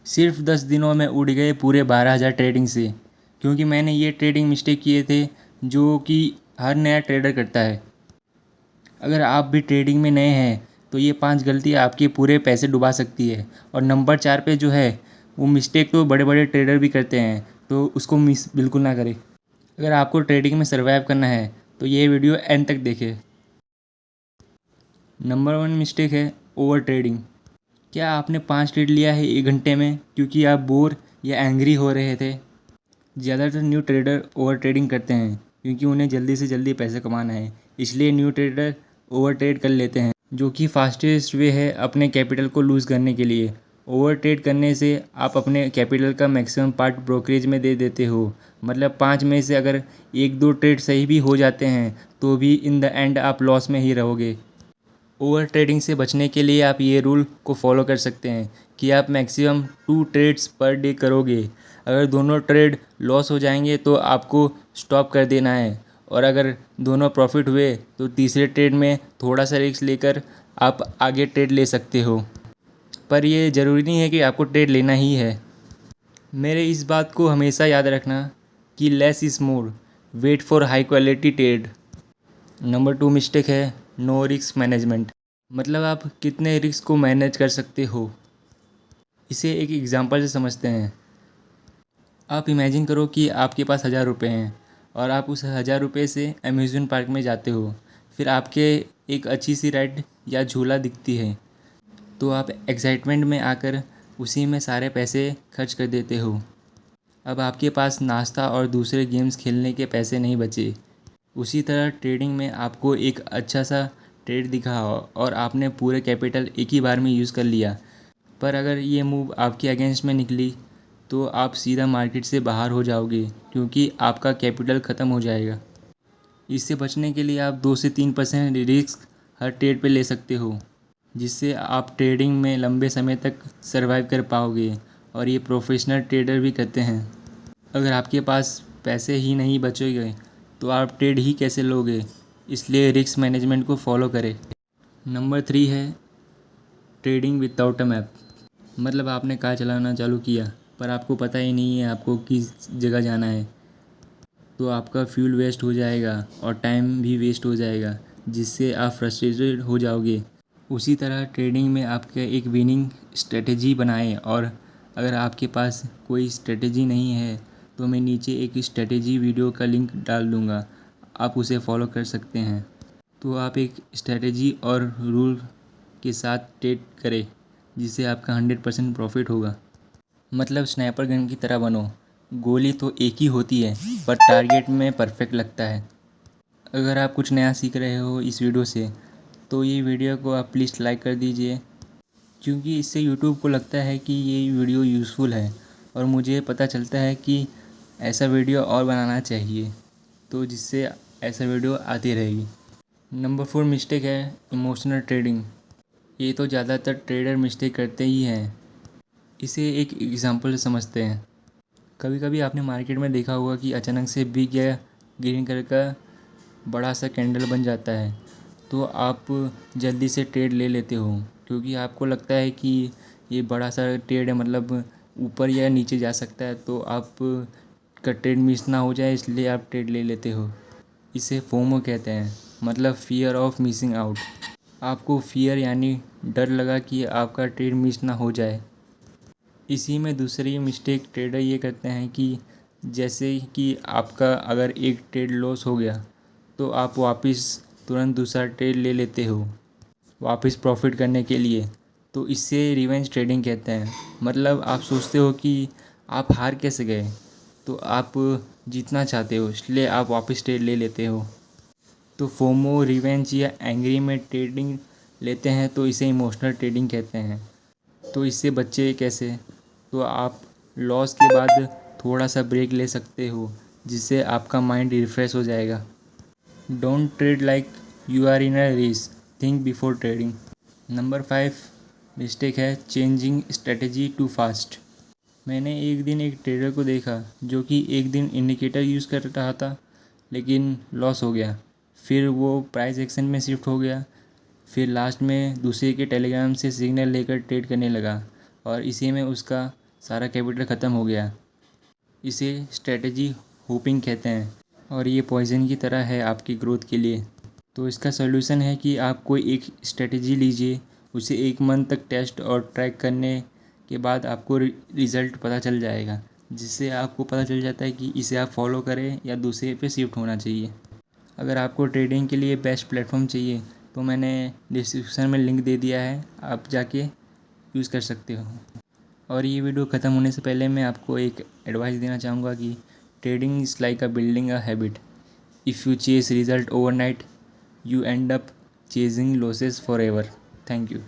सिर्फ 10 दिनों में उड़ गए पूरे 12,000 ट्रेडिंग से, क्योंकि मैंने ये ट्रेडिंग मिस्टेक किए थे जो कि हर नया ट्रेडर करता है। अगर आप भी ट्रेडिंग में नए हैं तो ये 5 गलतियाँ आपके पूरे पैसे डुबा सकती है। और नंबर 4 पे जो है वो मिस्टेक तो बड़े बड़े ट्रेडर भी करते हैं, तो उसको मिस बिल्कुल ना करें। अगर आपको ट्रेडिंग में सर्वाइव करना है तो ये वीडियो एंड तक देखें। नंबर 1 मिस्टेक है ओवर ट्रेडिंग। क्या आपने 5 ट्रेड लिया है 1 घंटे में क्योंकि आप बोर या एंग्री हो रहे थे? ज़्यादातर न्यू ट्रेडर ओवर ट्रेडिंग करते हैं क्योंकि उन्हें जल्दी से जल्दी पैसे कमाना है, इसलिए न्यू ट्रेडर ओवर ट्रेड कर लेते हैं, जो कि फास्टेस्ट वे है अपने कैपिटल को लूज़ करने के लिए। ओवर ट्रेड करने से आप अपने कैपिटल का मैक्सिमम पार्ट ब्रोकरेज में दे देते हो। मतलब 5 में से अगर 1-2 ट्रेड सही भी हो जाते हैं तो भी इन द एंड आप लॉस में ही रहोगे। ओवर ट्रेडिंग से बचने के लिए आप ये रूल को फॉलो कर सकते हैं कि आप मैक्सिमम 2 ट्रेड्स पर डे करोगे। अगर दोनों ट्रेड लॉस हो जाएंगे तो आपको स्टॉप कर देना है, और अगर दोनों प्रॉफिट हुए तो तीसरे ट्रेड में थोड़ा सा रिस्क लेकर आप आगे ट्रेड ले सकते हो। पर ये ज़रूरी नहीं है कि आपको ट्रेड लेना ही है। मेरे इस बात को हमेशा याद रखना कि less is more, wait for high quality trade. Number 2 mistake है नो रिस्क मैनेजमेंट। मतलब आप कितने रिस्क को मैनेज कर सकते हो, इसे एक एग्जांपल से समझते हैं। आप इमेजिन करो कि आपके पास 1,000 रुपये हैं और आप उस 1,000 रुपये से अम्यूज़मेंट पार्क में जाते हो। फिर आपके एक अच्छी सी राइड या झूला दिखती है, तो आप एक्साइटमेंट में आकर उसी में सारे पैसे खर्च कर देते हो। अब आपके पास नाश्ता और दूसरे गेम्स खेलने के पैसे नहीं बचे। उसी तरह ट्रेडिंग में आपको एक अच्छा सा ट्रेड दिखा और आपने पूरे कैपिटल एक ही बार में यूज़ कर लिया, पर अगर ये मूव आपके अगेंस्ट में निकली तो आप सीधा मार्केट से बाहर हो जाओगे, क्योंकि आपका कैपिटल ख़त्म हो जाएगा। इससे बचने के लिए आप 2 से 3% रिस्क हर ट्रेड पे ले सकते हो, जिससे आप ट्रेडिंग में लंबे समय तक सर्वाइव कर पाओगे, और ये प्रोफेशनल ट्रेडर भी करते हैं। अगर आपके पास पैसे ही नहीं बचेंगे तो आप ट्रेड ही कैसे लोगे, इसलिए रिस्क मैनेजमेंट को फॉलो करें। नंबर 3 है ट्रेडिंग विदाउट अ मैप। मतलब आपने कार चलाना चालू किया पर आपको पता ही नहीं है आपको किस जगह जाना है, तो आपका फ्यूल वेस्ट हो जाएगा और टाइम भी वेस्ट हो जाएगा, जिससे आप फ्रस्ट्रेटेड हो जाओगे। उसी तरह ट्रेडिंग में आपके एक विनिंग स्ट्रेटेजी बनाएं, और अगर आपके पास कोई स्ट्रेटेजी नहीं है तो मैं नीचे एक स्ट्रेटेजी वीडियो का लिंक डाल दूँगा, आप उसे फॉलो कर सकते हैं। तो आप एक स्ट्रेटेजी और रूल के साथ ट्रेड करें जिससे आपका 100% प्रॉफिट होगा। मतलब स्नाइपर गन की तरह बनो। गोली तो एक ही होती है पर टारगेट में परफेक्ट लगता है। अगर आप कुछ नया सीख रहे हो इस वीडियो से तो ये वीडियो को आप प्लीज़ लाइक कर दीजिए, क्योंकि इससे यूट्यूब को लगता है कि ये वीडियो यूज़फुल है और मुझे पता चलता है कि ऐसा वीडियो और बनाना चाहिए, तो जिससे ऐसा वीडियो आती रहेगी। नंबर 4 मिस्टेक है इमोशनल ट्रेडिंग। ये तो ज़्यादातर ट्रेडर मिस्टेक करते ही हैं। इसे एक एग्जांपल से समझते हैं। कभी कभी आपने मार्केट में देखा होगा कि अचानक से बिग या ग्रीन कलर का बड़ा सा कैंडल बन जाता है, तो आप जल्दी से ट्रेड ले लेते हो, क्योंकि आपको लगता है कि ये बड़ा सा ट्रेड है, मतलब ऊपर या नीचे जा सकता है, तो आप का ट्रेड मिस ना हो जाए इसलिए आप ट्रेड ले लेते हो। इसे फोमो कहते हैं, मतलब फियर ऑफ मिसिंग आउट। आपको फियर यानी डर लगा कि आपका ट्रेड मिस ना हो जाए। इसी में दूसरी मिस्टेक ट्रेडर ये करते हैं कि जैसे कि आपका अगर एक ट्रेड लॉस हो गया तो आप वापस तुरंत दूसरा ट्रेड ले लेते हो वापस प्रॉफिट करने के लिए, तो इससे रिवेंज ट्रेडिंग कहते हैं। मतलब आप सोचते हो कि आप हार कैसे गए, तो आप जीतना चाहते हो इसलिए आप वापस ट्रेड ले लेते हो। तो फोमो, रिवेंज या एंग्री में ट्रेडिंग लेते हैं तो इसे इमोशनल ट्रेडिंग कहते हैं। तो इससे बचे कैसे? तो आप लॉस के बाद थोड़ा सा ब्रेक ले सकते हो, जिससे आपका माइंड रिफ्रेश हो जाएगा। Don't trade like you are in a race, think before trading. Number 5 mistake है चेंजिंग स्ट्रेटेजी टू फास्ट। मैंने एक दिन एक ट्रेडर को देखा जो कि एक दिन इंडिकेटर यूज़ कर रहा था लेकिन लॉस हो गया, फिर वो प्राइस एक्शन में शिफ्ट हो गया, फिर लास्ट में दूसरे के टेलीग्राम से सिग्नल लेकर ट्रेड करने लगा, और इसी में उसका सारा कैपिटल ख़त्म हो गया। इसे स्ट्रेटजी होपिंग कहते हैं और ये पॉइजन की तरह है आपकी ग्रोथ के लिए। तो इसका सॉल्यूशन है कि आप कोई एक स्ट्रेटजी लीजिए, उसे 1 मंथ तक टेस्ट और ट्रैक करने के बाद आपको रिज़ल्ट पता चल जाएगा, जिससे आपको पता चल जाता है कि इसे आप फॉलो करें या दूसरे पे शिफ्ट होना चाहिए। अगर आपको ट्रेडिंग के लिए बेस्ट प्लेटफॉर्म चाहिए तो मैंने डिस्क्रिप्शन में लिंक दे दिया है, आप जाके यूज़ कर सकते हो। और ये वीडियो ख़त्म होने से पहले मैं आपको एक एडवाइस देना चाहूँगा कि trading is like a building a habit. If you chase result overnight, you end up chasing losses forever. Thank you.